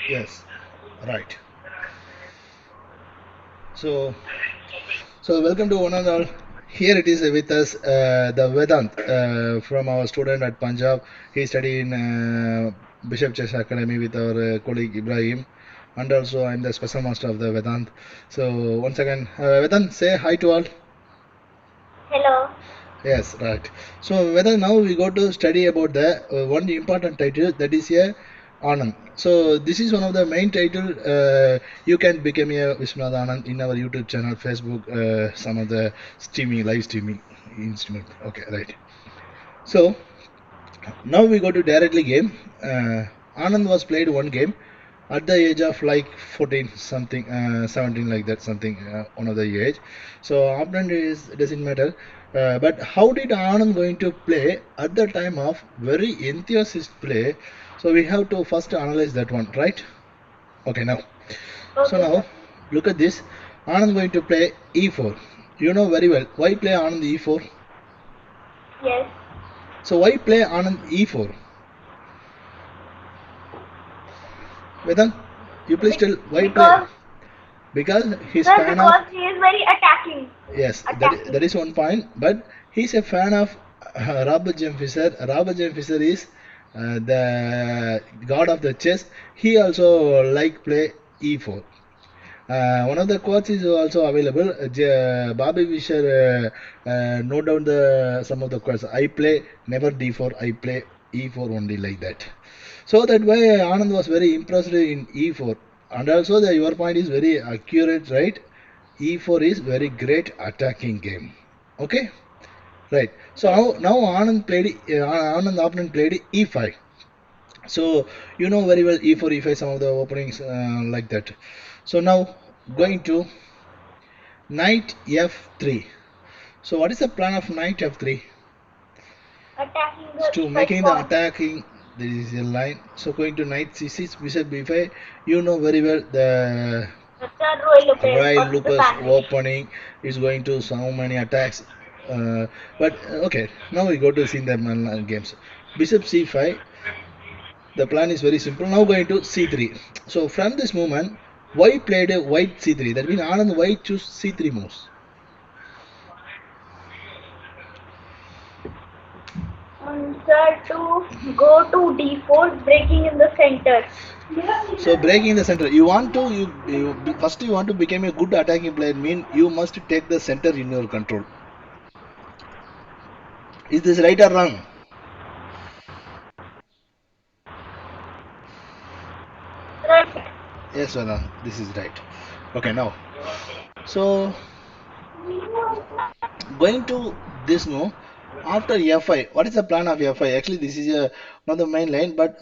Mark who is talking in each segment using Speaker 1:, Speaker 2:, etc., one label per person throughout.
Speaker 1: Yes, right. So, welcome to one and all. Here it is with us, the Vedant from our student at Punjab. He studied in Bishop Chess Academy with our colleague Ibrahim, and also I'm the special master of the Vedant. So once again, Vedant, say hi to all.
Speaker 2: Hello.
Speaker 1: Yes, right. So whether now we go to study about the one important title, that is a Anand. So this is one of the main title. You can become a Vishwanath Anand in our YouTube channel, Facebook, some of the streaming, live streaming instrument. Okay, right. So now we go to directly game. Anand was played one game at the age of like 14 something, 17 like that something, one of the age. So opponent is doesn't matter. But how did Anand going to play at the time of very enthusiast play? So we have to first analyze that one, right? Okay, now. So
Speaker 2: Okay,
Speaker 1: now
Speaker 2: sir.
Speaker 1: look at this. Anand going to play e4. You know very well why play Anand e4.
Speaker 2: Yes.
Speaker 1: So why play Anand e4? Vedant, you please tell why play.
Speaker 2: Because,
Speaker 1: Because he's
Speaker 2: sir,
Speaker 1: fan of.
Speaker 2: because he is very attacking.
Speaker 1: Yes,
Speaker 2: Attacking.
Speaker 1: that is one point. But he's a fan of Robert Jem Fisher. Robert Jem Fisher is the god of the chess. He also like play e4. One of the quotes is also available. Bobby Fischer note down the some of the quotes. I play never d4. I play e4 only like that. So that way Anand was very impressed in e4. And also your point is very accurate, right? E4 is very great attacking game. Okay, right. So
Speaker 2: Yes.
Speaker 1: now Anand played Anand opponent played E5. So you know very well E4 E5 some of the openings like that. So now going to knight F3. So what is the plan of knight F3?
Speaker 2: Attacking the
Speaker 1: So
Speaker 2: e5
Speaker 1: making the
Speaker 2: pawn.
Speaker 1: attacking, there is a line. So going to knight C6 bishop B5. You know very well the
Speaker 2: The third Roy Lopez
Speaker 1: Royal
Speaker 2: or the
Speaker 1: Lucas
Speaker 2: Spanish.
Speaker 1: opening is going to so many attacks. But okay, now we go to see the games. Bishop c5. The plan is very simple. Now going to c3. So from this moment, white played a white c3. That means Anand white choose c3 moves.
Speaker 2: Sir, to go to d4, breaking in the center.
Speaker 1: So breaking the center. You want to first you want to become a good attacking player. Mean you must take the center in your control. Is this right or wrong?
Speaker 2: Right.
Speaker 1: Yes or no? This is right. Okay, now. So going to this move after f5. What is the plan of f5? Actually this is not the main line, but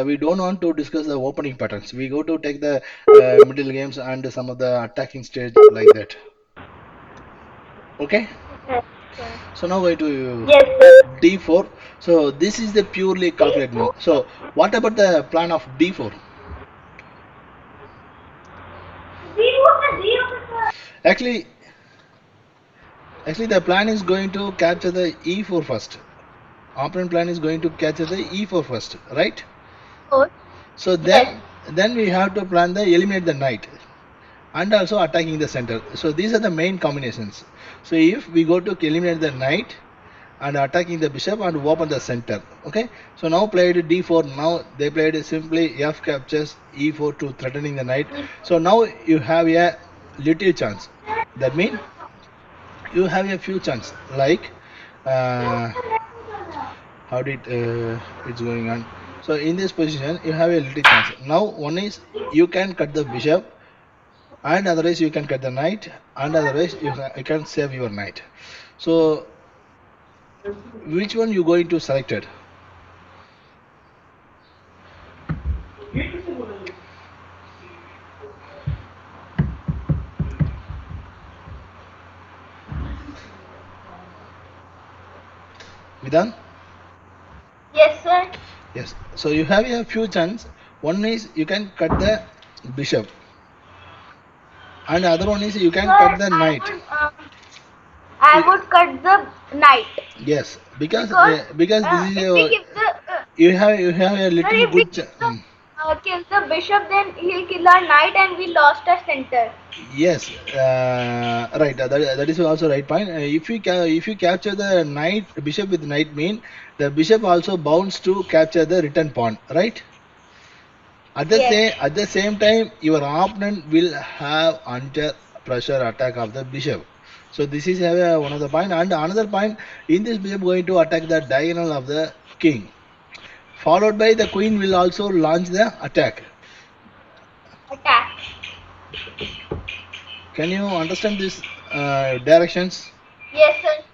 Speaker 1: we don't want to discuss the opening patterns. We go to take the middle games and some of the attacking stage like that. Okay,
Speaker 2: Yes, sir.
Speaker 1: so now going to
Speaker 2: Yes, sir.
Speaker 1: d4. So this is the purely calculate move. So what about the plan of d4? Actually, the plan is going to capture the e4 first. Opponent plan is going to capture the e4 first, right?
Speaker 2: Oh,
Speaker 1: So
Speaker 2: yes.
Speaker 1: then we have to plan the eliminate the knight and also attacking the center. So these are the main combinations. So if we go to eliminate the knight and attacking the bishop and open the center. Okay. So now played d4. Now they played simply f captures e4 to threatening the knight. So now you have a little chance. That means you have a few chance like uh, how did it's going on. So in this position you have a little chance. Now one is you can cut the bishop and otherwise you can cut the knight and otherwise you can save your knight. So which one you going to select it? Vidhan?
Speaker 2: Yes, sir.
Speaker 1: Yes. So you have a few chance. One is you can cut the bishop and other one is you
Speaker 2: Sir,
Speaker 1: can cut the knight.
Speaker 2: I would cut the knight
Speaker 1: Yes,
Speaker 2: because
Speaker 1: because this is
Speaker 2: if we
Speaker 1: a
Speaker 2: give the
Speaker 1: you have a
Speaker 2: sir,
Speaker 1: little
Speaker 2: if we
Speaker 1: good
Speaker 2: give the kills the bishop, then he'll kill our knight and we lost our center.
Speaker 1: Yes, right. That is also right point. If you capture the knight bishop with knight mean the bishop also bounds to capture the return pawn, right?
Speaker 2: Yes.
Speaker 1: At the same time, your opponent will have under pressure attack of the bishop. So this is one of the point. And another point, in this bishop going to attack the diagonal of the king. Followed by the queen will also launch the attack.
Speaker 2: Attack.
Speaker 1: Can you understand these directions?
Speaker 2: Yes, sir.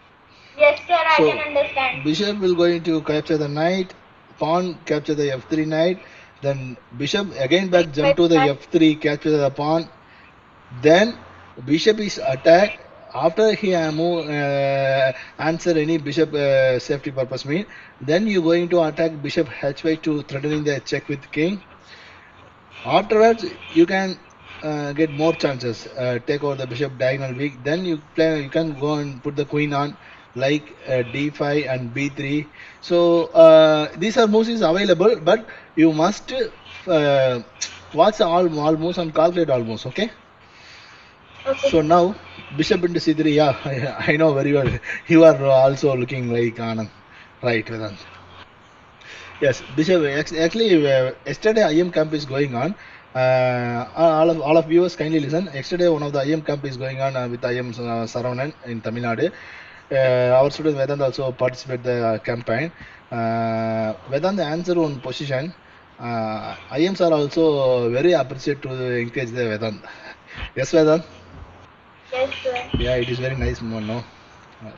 Speaker 2: Yes, sir, I
Speaker 1: So
Speaker 2: can understand.
Speaker 1: bishop will going to capture the knight, pawn capture the f3 knight, then bishop again back jump to the f3 capture the pawn, then bishop is attacked. After he answer any bishop safety purpose mean, then you going to attack bishop h5 to threatening the check with king. Afterwards, you can get more chances. Take over the bishop diagonal weak. Then you play. You can go and put the queen on like d5 and b3. So these are moves is available, but you must watch all moves and calculate all moves. Okay.
Speaker 2: Okay.
Speaker 1: So now bishop into c3. Yeah, I know very well. You are also looking like Anand, right, Vedant? Yes, Bishop. Actually, yesterday IM camp is going on. All of viewers kindly listen. Yesterday, one of the IM camp is going on with IM Saravanan in Tamil Nadu. Our student Vedant also participate the campaign. Vedant answer one position. IMs are also very appreciate to encourage the Vedant. Yes, Vedant.
Speaker 2: Yes, sir.
Speaker 1: Yeah, it is very nice, no?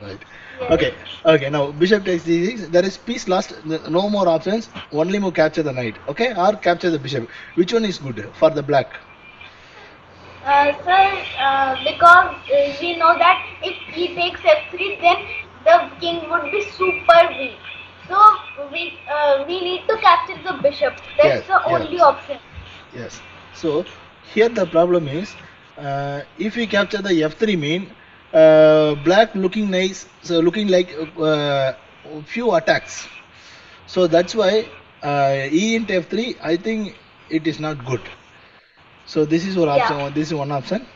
Speaker 1: Right.
Speaker 2: Yes.
Speaker 1: Okay. Okay. Now bishop takes d6. There is piece lost. No more options. Only move capture the knight. Okay, or capture the bishop. Which one is good for the black?
Speaker 2: Sir, because we know that if he takes f3, then the king would be super weak. So we need to capture the bishop.
Speaker 1: Yes.
Speaker 2: That's the only
Speaker 1: Yes.
Speaker 2: option.
Speaker 1: Yes. So here the problem is, if we capture the f3 mean, black looking nice, so looking like few attacks. So that's why e into f3. I think it is not good. So this is one option.
Speaker 2: Yeah.
Speaker 1: This is one option,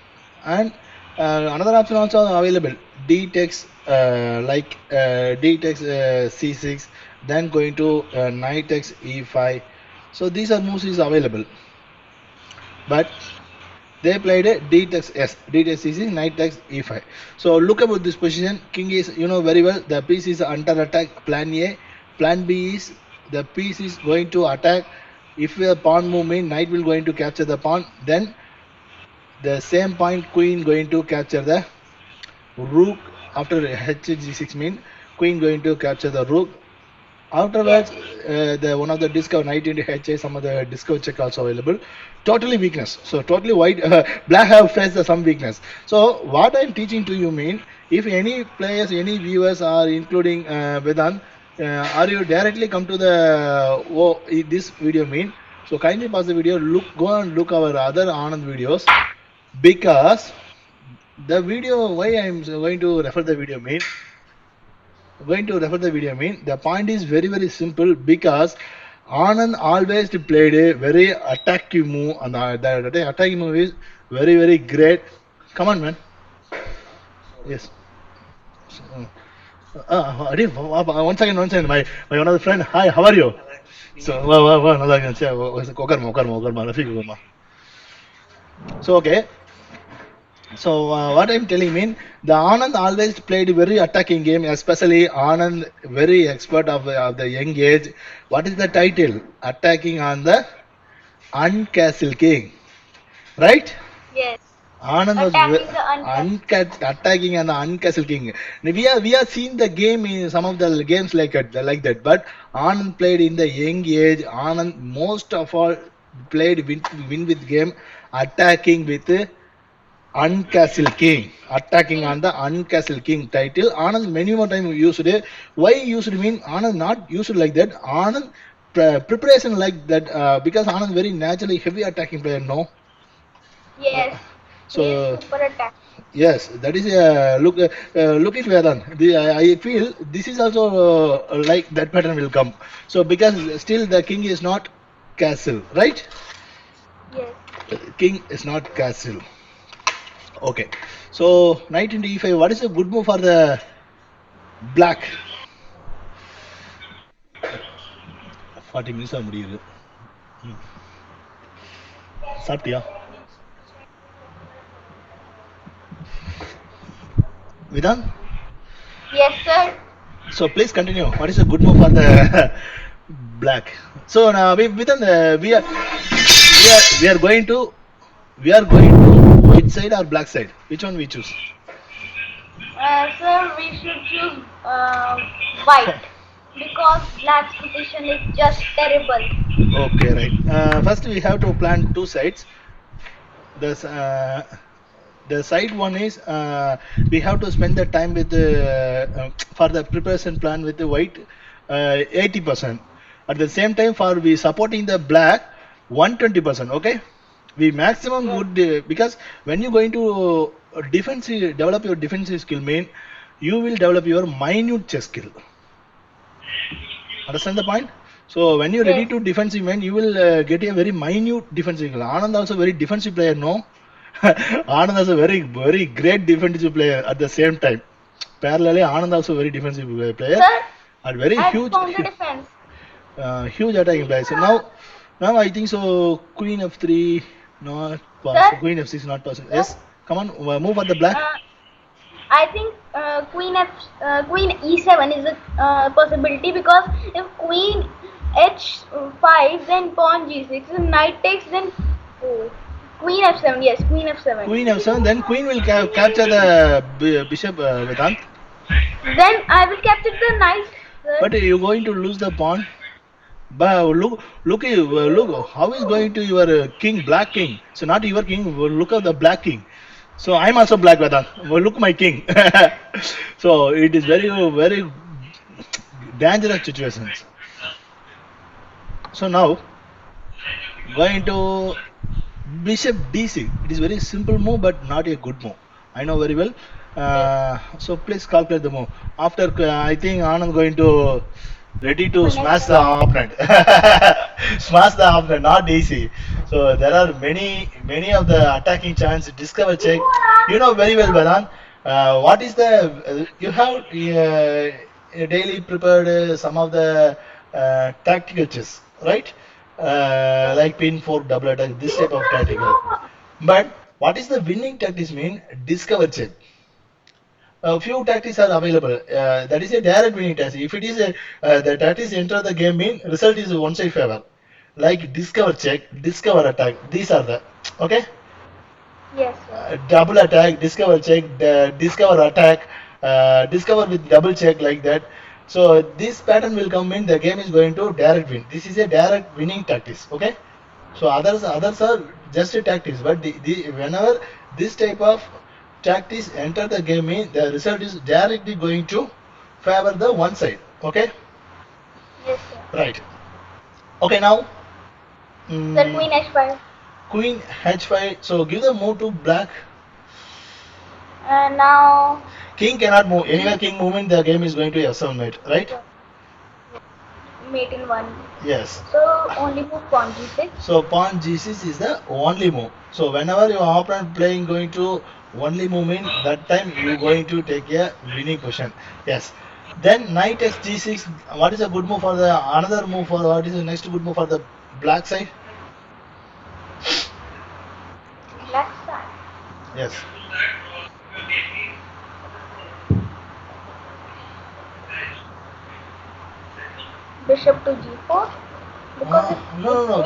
Speaker 1: and another option also available. D takes D takes c6, then going to knight takes e5. So these are moves is available, but they played a D takes S, D takes c6, knight takes e5. So look about this position. King is very well. The piece is under attack. Plan A. Plan B is the piece is going to attack. If a pawn move mean knight will going to capture the pawn, then the same point queen going to capture the rook after hg6 mean queen going to capture the rook. Afterwards, the one of the discover knight into ha some of the discover check also available. Totally weakness. So totally white black have faced some weakness. So what I'm teaching to you mean if any players, any viewers are including Vedant, are you directly come to the this video mean. So kindly pause the video. Go and look our other Anand videos because the video why I'm going to refer the video mean the point is very simple because Anand always played a very attacking move and the attacking move is very great. Come on, man. Yes. Adi, one second. My one of the friend. Hi, how are you? So, another can say, Okarma, Rafiq. So, okay. So what I'm telling mean the Anand always played very attacking game, especially Anand very expert of the young age. What is the title? Attacking on the Uncastle King, right?
Speaker 2: Yes.
Speaker 1: Anand was
Speaker 2: Attacking the uncut.
Speaker 1: attacking on the Uncastle King. We are seen the game in some of the games like that, but Anand played in the young age. Anand most of all played win with game attacking with Uncastle King, attacking on the Uncastle King title. Anand many more time used it. Why used mean Anand not used like that. Anand preparation like that because Anand very naturally heavy attacking player. No,
Speaker 2: Yes. He is
Speaker 1: so
Speaker 2: super attack.
Speaker 1: yes, that is look at Vedant. I feel this is also like that pattern will come. So because still the king is not castle, right?
Speaker 2: Yes.
Speaker 1: King is not castle. Okay. So knight into e5. What is a good move for the black? 40 minutes முடியுது. சாப்பிட்டியா? Vidhan?
Speaker 2: Yes, sir.
Speaker 1: So please continue. What is a good move for the black? So now Vidhan, we are going to white side or black side? Which one we choose?
Speaker 2: Sir, we should choose white because black's position is just terrible.
Speaker 1: Okay, right. First we have to plan two sides. The the side one is we have to spend the time with the for the preparation plan with the white 80%. At the same time, for we supporting the black 120%. Okay, we maximum
Speaker 2: Yes.
Speaker 1: would because when you going to defensive develop your defensive skill, mean you will develop your minute chess skill. Understand the point? So when you're ready
Speaker 2: Yes.
Speaker 1: to defensive man, you will get a very minute defensive skill. Anand also very defensive player, no? Anand also very great defensive player at the same time. Parallelly, Anand also very defensive player
Speaker 2: Sir,
Speaker 1: and very
Speaker 2: I
Speaker 1: huge
Speaker 2: found the defense.
Speaker 1: huge attacking player. So now I think so. Queen f3 not
Speaker 2: Sir,
Speaker 1: possible. Queen f6 not possible.
Speaker 2: sir,
Speaker 1: Yes, come on, move for the black.
Speaker 2: I think Queen E7 is a possibility because if Queen H5 then Pawn G6, if Knight takes then Queen F7. Yes, Queen F7.
Speaker 1: Queen f7, then Queen will capture the bishop, Vedant.
Speaker 2: Then I will capture the Knight. Sir.
Speaker 1: But you're going to lose the pawn. But look, how is going to your king, black king? So not your king. Look at the black king. So I'm also black, Vedant. Look my king. So it is very dangerous situations. So now going to bishop d6. It is very simple move, but not a good move. I know very well. So please calculate the move. After I think Anand going to ready to smash the opponent. Smash the opponent, not easy. So there are many of the attacking chance. Discover check. You know very well, Vedant. What is the you have daily prepared some of the tactical chess, right? Like pin 4 double attack, this type of tactical. But what is the winning tactics mean? Discover check. A few tactics are available. That is a direct winning tactic. If it is the tactics enter the game, mean result is one side favor. Like discover check, discover attack. These are the okay.
Speaker 2: Yes, sir.
Speaker 1: Double attack, discover check, discover attack, discover with double check like that. So this pattern will come in. The game is going to direct win. This is a direct winning tactics. Okay. So others are just a tactics, but whenever this type of tactics enter the game, the result is directly going to favor the one side. Okay,
Speaker 2: Yes, sir.
Speaker 1: right. Okay, now
Speaker 2: Sir, Queen H5.
Speaker 1: Queen h5. So give the move to black.
Speaker 2: And now
Speaker 1: King cannot move anywhere. King movement, the game is going to f7 mate, right?
Speaker 2: mate in one.
Speaker 1: Yes.
Speaker 2: So only move Pawn G6.
Speaker 1: So pawn g6 is the only move. So whenever your opponent playing going to only move in, that time you going to take a winning position. Yes. Then knight x g6. What is a good move for the another move for what is the next good move for the black side?
Speaker 2: Black side.
Speaker 1: Yes.
Speaker 2: Bishop to G4. Because
Speaker 1: No.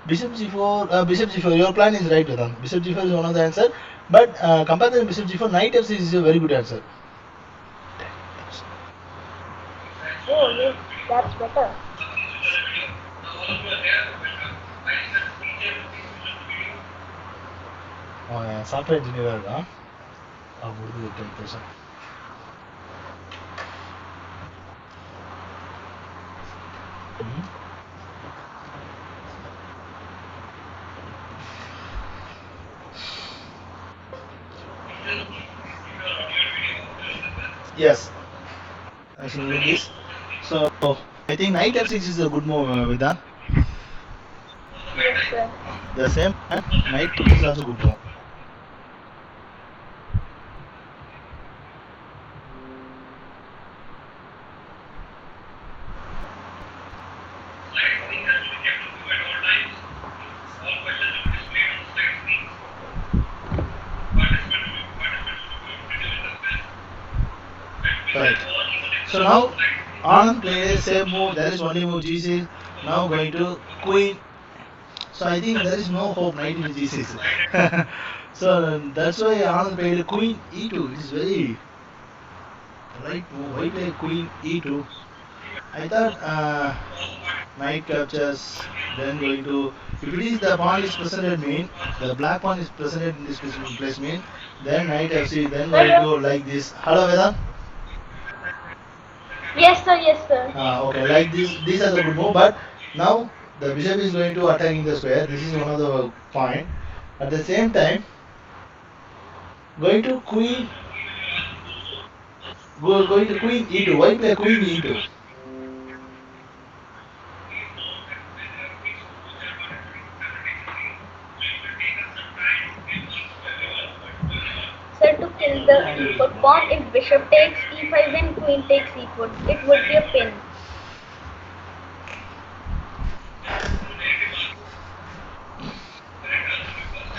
Speaker 1: Bishop g4. Bishop g4. Your plan is right, Vedant. Bishop g4 is one of the answer. But compared to bishop g4, knight f6 is a very good answer.
Speaker 2: Oh, yes, that's better.
Speaker 1: Software engineer இருக்கான் முடிஞ்சது 10%. Yes. Absolutely. So I think knight f6 is a good move, Vedant.
Speaker 2: Yes, sir.
Speaker 1: The same and knight is also good move. Right. So now Anand played a same move. There is only move G6. Now going to Queen. So I think there is no hope knight into G6. So that's why Anand played Queen E2. It is very right move. Why play Queen E2? I thought knight captures. Then going to, if it is the pawn is presented mean, the black pawn is presented in this place mean, then knight FC. Then going to like this. Hello Vedant.
Speaker 2: Yes, sir. Yes, sir.
Speaker 1: Okay, like this, these are the good move. But now the bishop is going to attacking the square. This is one of the point. At the same time, going to queen, going to queen e2. Why play queen e2?
Speaker 2: Sir, to kill the e4 pawn, if bishop takes e5, then queen takes e4. It would be a pin.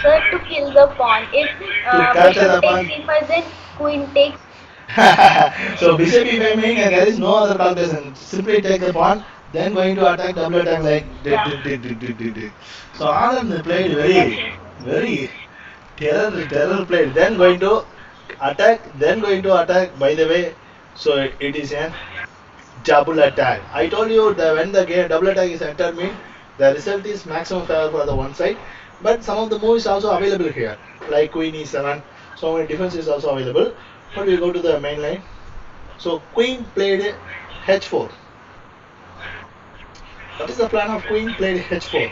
Speaker 2: Sir, to kill the pawn, if
Speaker 1: capture the
Speaker 2: bishop
Speaker 1: pawn.
Speaker 2: takes e5, then queen takes.
Speaker 1: So bishop e5 mean there is no other calculation. Simply take the pawn, then going to attack double attack like did. So Anand played very terror played. Then going to attack, then going to attack. By the way, so it is an double attack. I told you that when the game double attack is entered mean the result is maximum favor for the one side. But some of the moves also available here, like Queen E7. So many defense is also available. But we go to the main line. So Queen played H4. What is the plan of Queen played H4?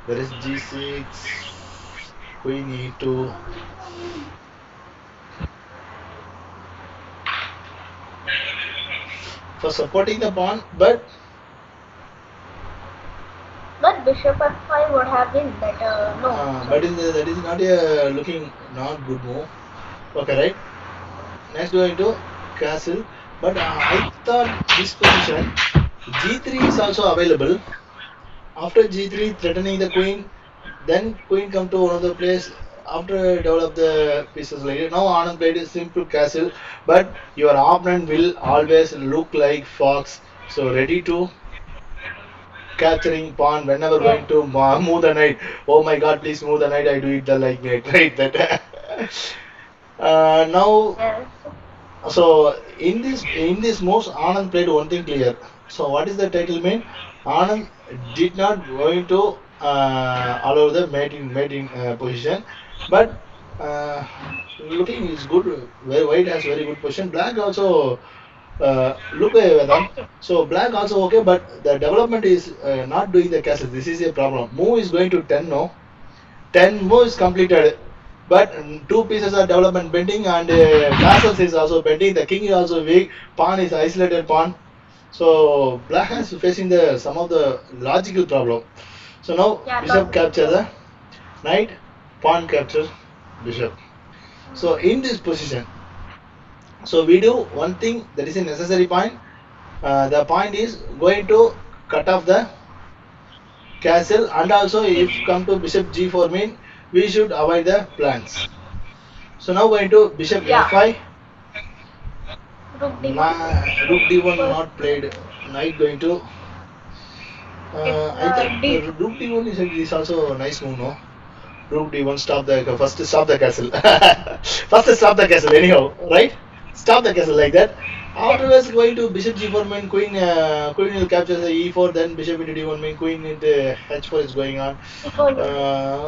Speaker 1: There is G6, Queen E2. For supporting the pawn, but
Speaker 2: Bishop f5 would have been better. No.
Speaker 1: but that is not a looking not good move. Okay, right? Next going to castle. But I thought this position G3 is also available. After G3 threatening the queen, then queen come to one of the place after develop the pieces like it. Now Anand played a simple castle, but your opponent will always look like fox. So ready to capturing pawn whenever going to move the knight. Oh my god, please move the knight. I do it the like that, right? That. Now,
Speaker 2: Yes.
Speaker 1: so in this moves, Anand played one thing clear. So what is the title mean? Anand did not going to allow the mating position, but uh, looking is good. Very white has very good position. Black also look Vedant. So black also okay, but the development is not doing the castle. This is a problem. Move is going to 10 no. 10 moves completed, but two pieces are development bending and castles is also bending. The king is also weak. Pawn is isolated pawn. So black is facing the some of the logical problem. So now bishop capture the knight, pawn capture bishop. So in this position, so we do one thing that is a necessary point. The point is going to cut off the castle, and also if come to bishop g4 mean we should avoid the plans. So now going to bishop f5.
Speaker 2: Rook d1.
Speaker 1: Rook d1 not played. Knight going to. I think rook d1 is also a nice move, no? Rook d1 stop the castle. First stop the castle anyhow, right? Stop the castle like that. Afterwards going to bishop g4 mean queen will capture the e4, then bishop into d1 mean queen into h4 is going on.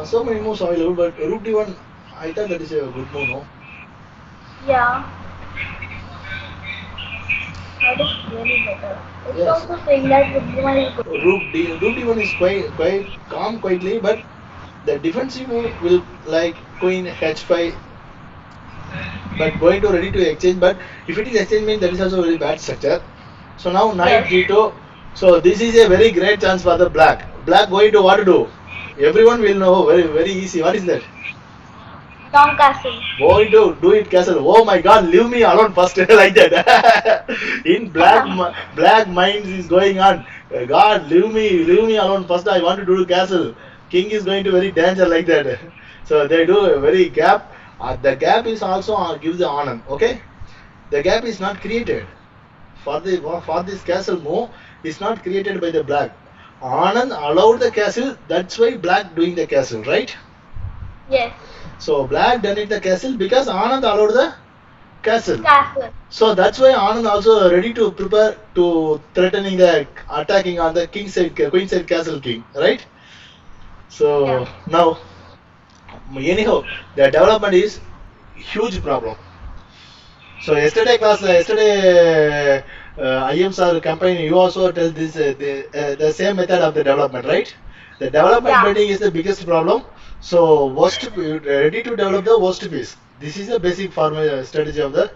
Speaker 1: So many moves available, but rook d1 I thought that is a good move, no?
Speaker 2: Yeah. That is really better. It's
Speaker 1: Yes.
Speaker 2: also saying that rook d1 is good.
Speaker 1: Rook d1 is quite calm quietly, but the defensive move will like queen h5, but going to ready to exchange. But if it is exchange means that is also very bad structure. So now knight g2. So this is a very great chance for the black. black going to what to do? Everyone will know very easy. What is that?
Speaker 2: Tom Castle.
Speaker 1: Going to do it castle. Oh my God, leave me alone first like that. In black minds is going on. God, leave me alone first. I want to do castle. King is going to very danger like that. So they do a very gap. The gap is also gives the honor. Okay, the gap is not created for this castle move. Is not created by the black. Anand allowed the castle. That's why black doing the castle, right?
Speaker 2: Yes.
Speaker 1: So black done it the castle because Anand allowed the castle.
Speaker 2: Castle.
Speaker 1: So that's why Anand also ready to prepare to threatening the attacking on the king side, queen side castle king, right? So
Speaker 2: Yeah.
Speaker 1: now, anyhow, the development is huge problem. So yesterday IM sir campaign, you also tell this the same method of the development, right? The development
Speaker 2: Yeah.
Speaker 1: building is the biggest problem. So ready to develop the worst piece. This is the basic formula strategy of the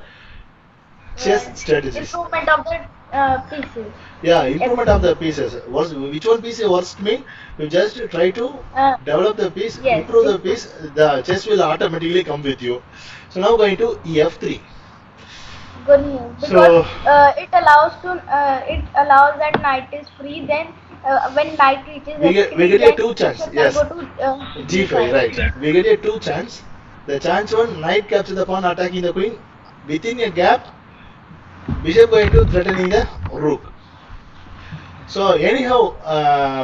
Speaker 1: chess strategies.
Speaker 2: Improvement of the pieces.
Speaker 1: Yeah, improvement of the pieces. Which one piece is worst mean? You just try to develop the piece,
Speaker 2: Yes.
Speaker 1: improve the piece. The chess will automatically come with you. So now going to EF3.
Speaker 2: Good move because
Speaker 1: So
Speaker 2: it allows that knight is free. Then when knight reaches
Speaker 1: we get
Speaker 2: F3,
Speaker 1: a
Speaker 2: then
Speaker 1: two chance.
Speaker 2: bishop
Speaker 1: Yes,
Speaker 2: can go to
Speaker 1: G5, right?
Speaker 2: Yes.
Speaker 1: We get a two chance. The chance one, knight capture the pawn, attacking the queen. Within a gap, bishop going to threatening the rook. So anyhow,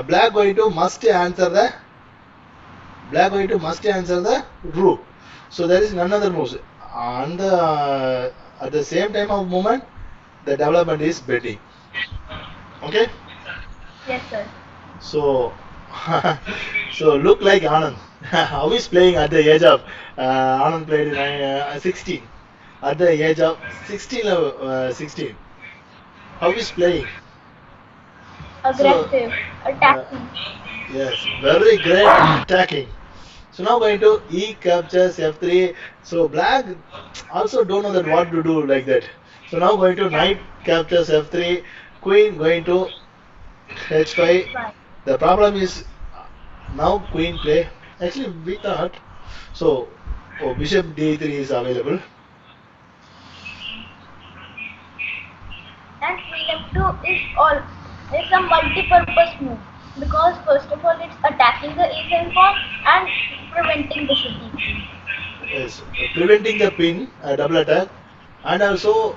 Speaker 1: black going to must answer the rook. So there is none other moves. On the at the same time of movement, the development is betting. Okay.
Speaker 2: Yes, sir.
Speaker 1: So so look like Anand. How is playing at the age of Anand played in 16. At the age of 16. How is playing?
Speaker 2: Aggressive, attacking.
Speaker 1: Yes, very great attacking. So now going to E captures F3. So black also don't know that what to do like that. So now going to knight captures F3. Queen going to H5. The problem is now queen play. Actually we thought so. Oh, bishop D3 is available.
Speaker 2: And queen F2 is a multi-purpose move because first of all it's attacking the A7 pawn and preventing bishop D3.
Speaker 1: Yes, preventing the pin, double attack, and also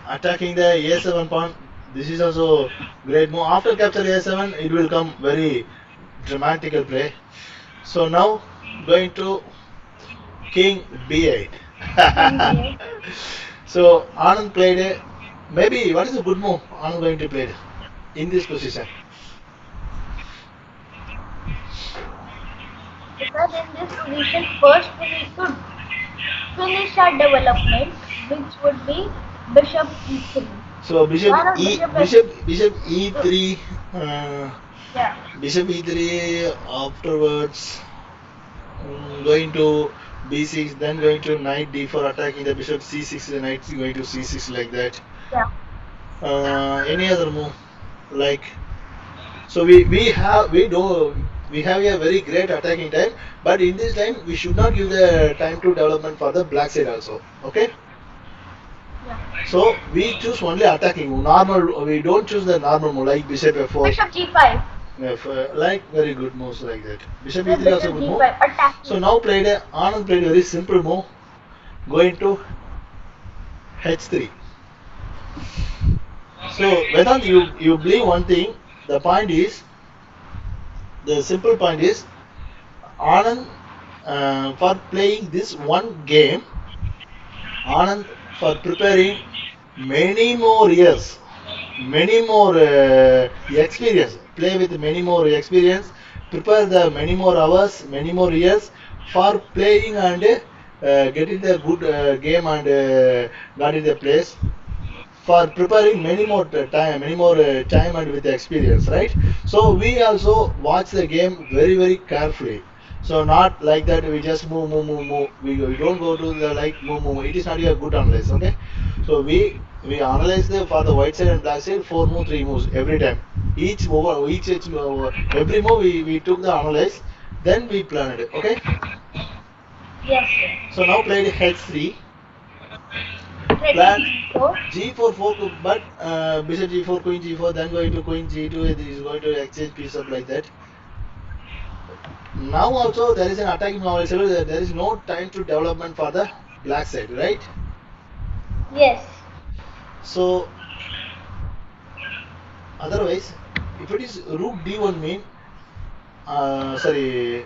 Speaker 1: attacking the A7 pawn. This is also great move. After capture A7, it will come very dramatical play. So now going to King B8. So Anand played a maybe what is a good move Anand going to play in this position?
Speaker 2: Because in this position, first we need to finish our development, which would be bishop E3.
Speaker 1: So bishop
Speaker 2: Why not
Speaker 1: E bishop E3.
Speaker 2: Yeah.
Speaker 1: Bishop E3 afterwards going to B6, then going to knight D4 attacking the bishop C6, the knight going to C6 like that.
Speaker 2: Yeah.
Speaker 1: Any other move like so we have a very great attacking time, but in this time we should not give the time to development for the black side also. Okay.
Speaker 2: Yeah.
Speaker 1: So we choose only attacking move. Normal we don't choose the normal move like bishop F4.
Speaker 2: Bishop G5.
Speaker 1: Like very good moves like that. Bishop
Speaker 2: Yeah,
Speaker 1: E3 also
Speaker 2: bishop
Speaker 1: good move.
Speaker 2: G5. Attack.
Speaker 1: So now Anand played a very simple move, going to H3. So Vedant, you believe one thing. The simple point is, Anand for playing this one game, Anand for preparing many more years, many more experience, play with many more experience, prepare the many more hours, many more years for playing and getting the good game and got in the place for preparing many more time and with experience, right? So we also watch the game very carefully. So not like that we just move. We don't go to the like move. It is not a good analysis. Okay. So we analyze the for the white side and black side 4 moves, 3 moves every time. Each move, every move we took the analyze, then we planned it. Okay.
Speaker 2: Yes, sir.
Speaker 1: So now played h3.
Speaker 2: Threat
Speaker 1: Plan
Speaker 2: G4.
Speaker 1: g4 4, but bishop g4, queen g4, then going to queen g2. It is going to exchange piece up like that. Now also there is an attacking novel. There is no time to development for the black side, right?
Speaker 2: Yes.
Speaker 1: So otherwise, if it is rook d1 mean, sorry,